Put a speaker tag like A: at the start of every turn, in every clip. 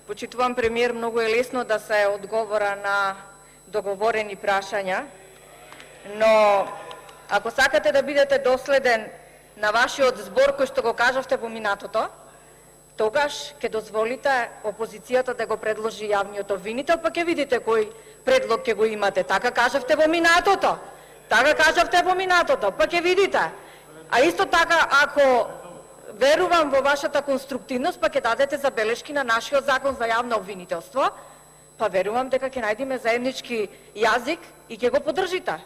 A: Почитувам премиер, многу е лесно да се одговора на договорени прашања, но ако сакате да бидете доследен на вашиот збор кој што го кажавте во минатото, тогаш ќе дозволите опозицијата да го предложи јавниот обвинител, па ќе видите кој предлог ќе го имате. Така кажавте во минатото. Па ќе видите. А исто така, ако верувам во вашата конструктивност, па ќе дадете забелешки на нашиот закон за јавно обвинителство, па верувам дека ќе најдеме заеднички јазик и ќе го поддржите.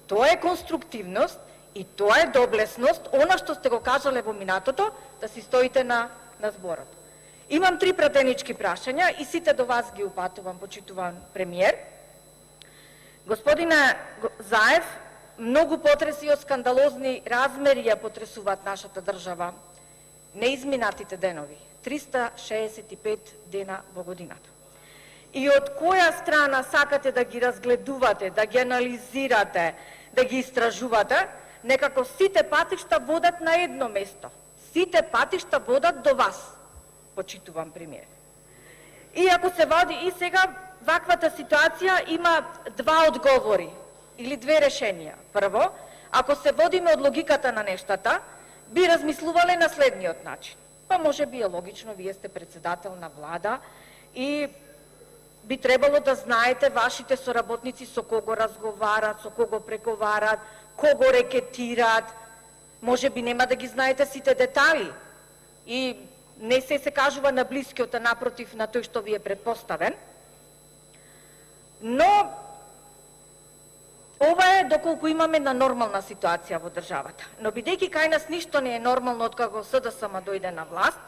A: Тоа е конструктивност и тоа е доблесност, она што сте го кажале во минатото, да си стоите на зборот. Имам 3 пратенички прашања и сите до вас ги упатувам, почитуван премиер. Господине Заев, многу потреси од скандалозни размери ја потресуваат нашата држава неизминатите денови, 365 дена во годината. И од која страна сакате да ги разгледувате, да ги анализирате, да ги истражувате, некако сите патишта водат на едно место. Сите патишта водат до вас, почитувам премиер. И ако се води и сега ваквата ситуација има 2 одговори или 2 решенија. Прво, ако се водиме од логиката на нештата, би размислувале на следниот начин. Па може би е логично, вие сте председател на влада и би требало да знаете вашите соработници со кого разговарат, со кого преговарат, кого рекетират. Може би нема да ги знаете сите детали и не се кажува на блискиот, а напротив на тој што ви е предпоставен. Но ова е доколку имаме на нормална ситуација во државата. Но бидејќи кај нас ништо не е нормално откако СДСМ дојде на власт,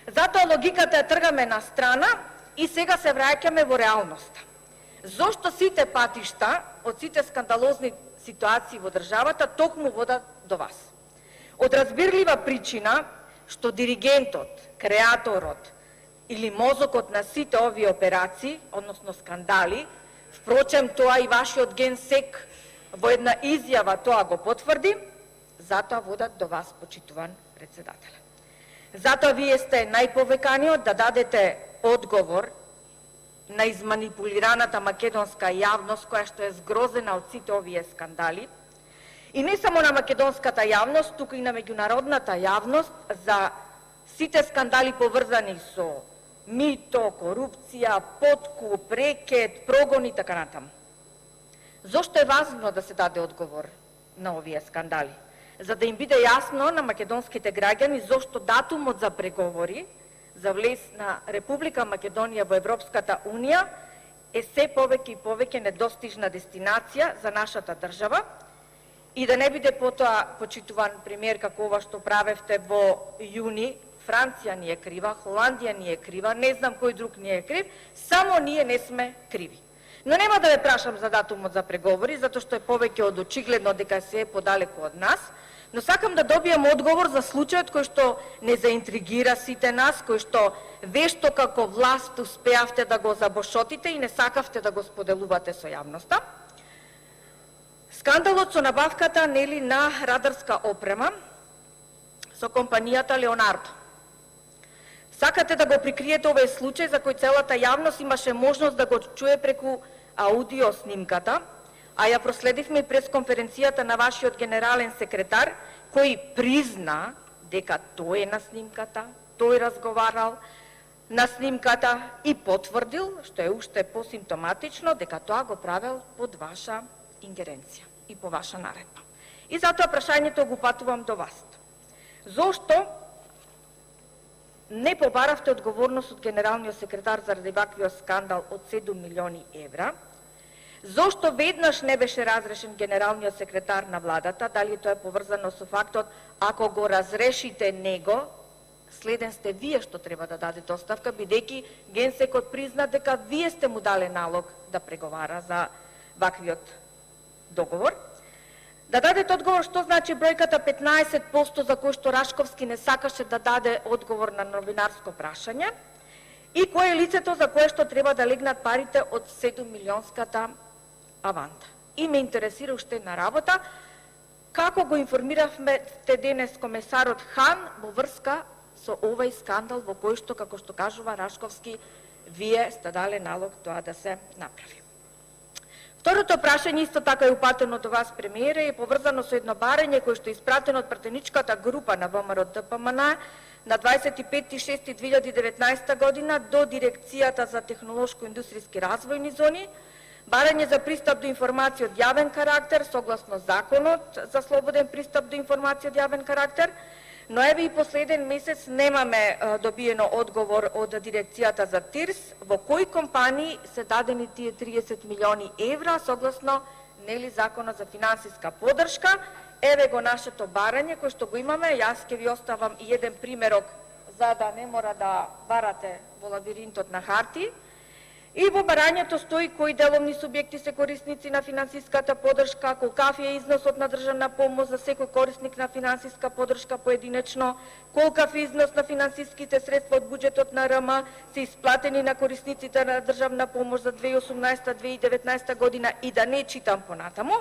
A: затоа логиката ја тргаме на страна и сега се враќаме во реалноста. Зошто сите патишта од сите скандалозни ситуации во државата токму водат до вас? Од разбирлива причина што диригентот, креаторот или мозокот на сите овие операции, односно скандали, впрочем тоа и вашиот генсек во една изјава тоа го потврди, затоа водат до вас, почитуван председател. Затоа вие сте најповеканиот да дадете одговор на изманипулираната македонска јавност која што е згрозена од сите овие скандали, и не само на македонската јавност, туку и на меѓународната јавност за сите скандали поврзани со мито, корупција, подкуп, рекет, прогон и така натаму. Зошто е важно да се даде одговор на овие скандали? За да им биде јасно на македонските граѓани зошто датумот за преговори за влез на Република Македонија во Европската Унија е се повеќе и повеќе недостижна дестинација за нашата држава и да не биде потоа, почитуван премиер, како ова што правевте во јуни, Франција ни е крива, Холандија ни е крива, не знам кој друг ни е крив, само ние не сме криви. Но нема да ве прашам за датумот за преговори, затоа што е повеќе од очигледно дека се е подалеку од нас, но сакам да добијам одговор за случајот кој што не заинтригира сите нас, кој што вешто како власт успеавте да го забошотите и не сакавте да го споделувате со јавноста. Скандалот со набавката на радарска опрема со компанијата Леонардо. Сакате да го прикриете овој случај за кој целата јавност имаше можност да го чуе преку аудио снимката, а ја проследивме пресконференцијата на вашиот генерален секретар, кој призна дека тој е на снимката, тој разговарал на снимката и потврдил, што е уште посимптоматично, дека тоа го правел под ваша ингеренција и по ваша наредба. И затоа прашањето го упатувам до вас. Зошто не побаравте одговорност од генералниот секретар заради ваквиот скандал од 7 милиони евра? Зошто веднаш не беше разрешен генералниот секретар на владата? Дали тоа е поврзано со фактот, ако го разрешите него, следен сте вие што треба да дадете оставка, бидејќи генсекот призна дека вие сте му дале налог да преговара за ваквиот договор? Да дадете одговор што значи бројката 15% за кој што Рашковски не сакаше да даде одговор на новинарско прашање и кој е лицето за кое што треба да легнат парите од 7 милионската аванта. И ме интересира уште една работа, како го информиравме денес комесарот Хан во врска со овој скандал во кој што, како што кажува Рашковски, вие сте дали налог тоа да се направи. Второто прашање исто така е упатено до вас, премиере, и поврзано со едно барање кое што е испратено од пратеничката група на ВМРО ДПМН на 25.6.2019 година до Дирекцијата за технолошко-индустријски развојни зони, барање за пристап до информација од јавен карактер согласно Законот за слободен пристап до информација од јавен карактер, но еве и последен месец немаме добиено одговор од Дирекцијата за ТИРС во кои компании се дадени тие 30 милиони евра согласно Законот за финансиска поддршка. Еве го нашето барање кое што го имаме. Јас ќе ви оставам и еден примерок за да не мора да барате во лабиринтот на харти. И во барањето стои кои деловни субјекти се корисници на финансиската поддршка, колкав е износот на државна помош за секој корисник на финансиска поддршка поединечно, колкав е износ на финансиските средства од буџетот на РМ се исплатени на корисниците на државна помош за 2018-2019 година и да не читам понатаму,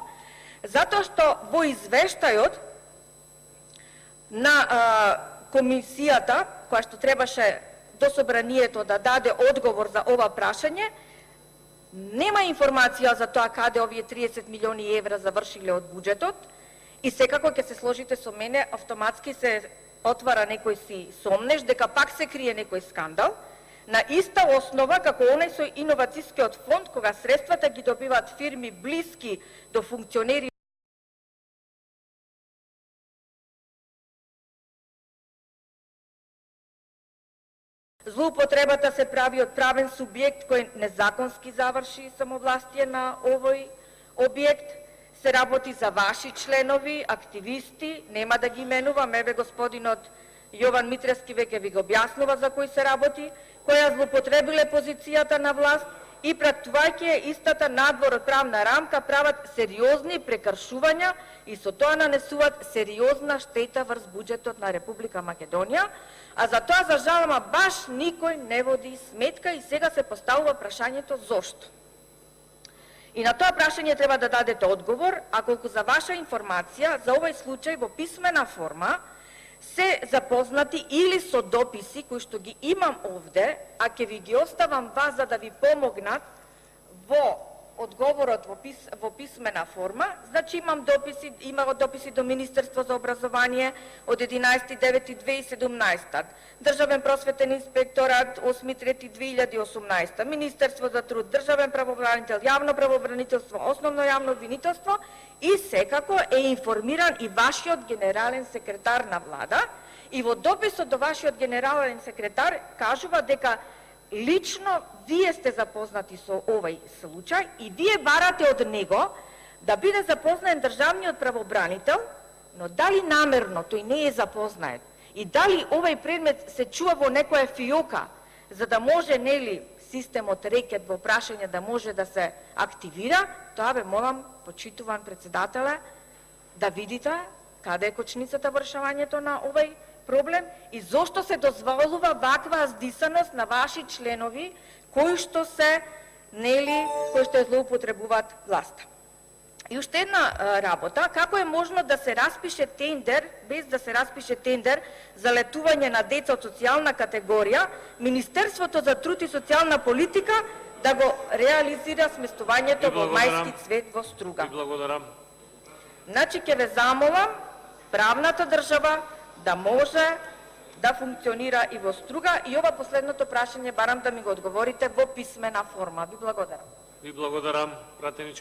A: затоа што во извештајот на комисијата, која што требаше до собранието да даде одговор за ова прашање, нема информација за тоа каде овие 30 милиони евра завршиле од буџетот и секако ќе се сложите со мене, автоматски се отвара некој си сомнеш дека пак се крие некој скандал, на иста основа како онај со иновацијскиот фонд, кога средствата ги добиваат фирми блиски до функционери злоупотребата се прави од правен субјект кој незаконски заврши самовластие на овој објект, се работи за ваши членови, активисти, нема да ги именувам, еве господинот Јован Митревски веќе ви го објаснува за кои се работи, која злоупотребиле позицијата на власт и пратувајќи истата надвор од правна рамка прават сериозни прекршувања и со тоа нанесуваат сериозна штета врз буџетот на Република Македонија, а за тоа за жалама баш никој не води сметка и сега се поставува прашањето зошто. И на тоа прашање треба да дадете одговор, а колку за ваша информација, за овој случај во писмена форма се запознати или со дописи кои што ги имам овде, а ќе ви ги оставам вас за да ви помогнат во одговорот во писмена форма. Значи имам дописи до Министерство за образование од 11.9.2017, Државен просветен инспекторат 8.3.2018, Министерство за труд, Државен правобранител, Јавно правобранителство, Основно јавно обвинителство и секако е информиран и вашиот генерален секретар на влада и во дописот до вашиот генерален секретар кажува дека лично вие сте запознати со овој случај и вие барате од него да биде запознаен државниот правобранител, но дали намерно тој не е запознаен и дали овој предмет се чува во некоја фиока, за да може, нели, системот рекет во прашање да може да се активира, тоа ве молам, почитуван председателе, да видите каде е кочницата вршавањето на овој проблем и зошто се дозволува ваква здисаност на ваши членови кои што се, нели, кои што злоупотребуваат власта. И уште една работа, како е можно да се распише тендер, без да се распише тендер за летување на деца од социјална категорија, Министерството за труд и социјална политика да го реализира сместувањето во Мајски цвет во Струга.
B: Благодарам.
A: Значи ќе ве замолам правната држава да може да функционира и во Струга и ова последното прашање барам да ми го одговорите во писмена форма. Ви благодарам.
B: Ви благодарам. Пратеничка